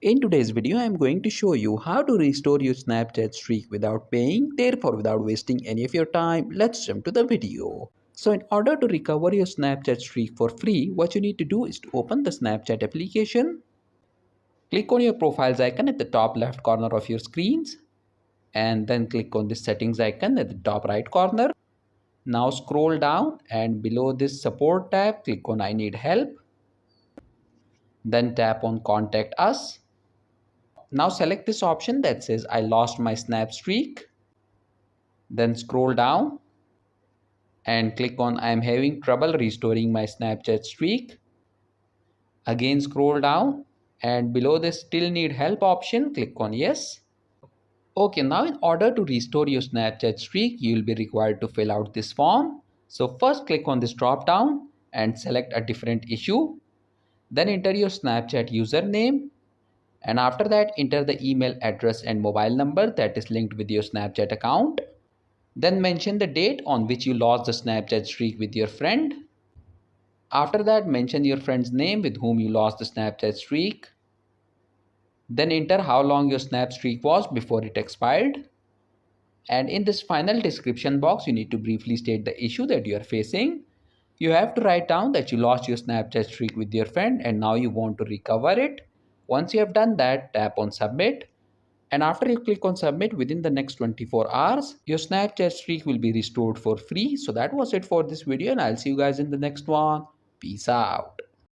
In today's video, I am going to show you how to restore your Snapchat streak without paying, therefore without wasting any of your time. Let's jump to the video. So in order to recover your Snapchat streak for free, what you need to do is to open the Snapchat application. Click on your profiles icon at the top left corner of your screens and then click on the settings icon at the top right corner. Now scroll down and below this support tab, click on I need help. Then tap on contact us. Now select this option that says I lost my snap streak. Then scroll down and click on I am having trouble restoring my Snapchat streak. Again scroll down and below the still need help option, click on yes. Okay, now in order to restore your Snapchat streak, you will be required to fill out this form. So first click on this drop down and select a different issue. Then enter your Snapchat username. And after that, enter the email address and mobile number that is linked with your Snapchat account. Then mention the date on which you lost the Snapchat streak with your friend. After that, mention your friend's name with whom you lost the Snapchat streak. Then enter how long your Snap streak was before it expired. And in this final description box, you need to briefly state the issue that you are facing. You have to write down that you lost your Snapchat streak with your friend and now you want to recover it. Once you have done that, tap on submit. And after you click on submit, within the next 24 hours, your Snapchat streak will be restored for free. So that was it for this video and I'll see you guys in the next one. Peace out.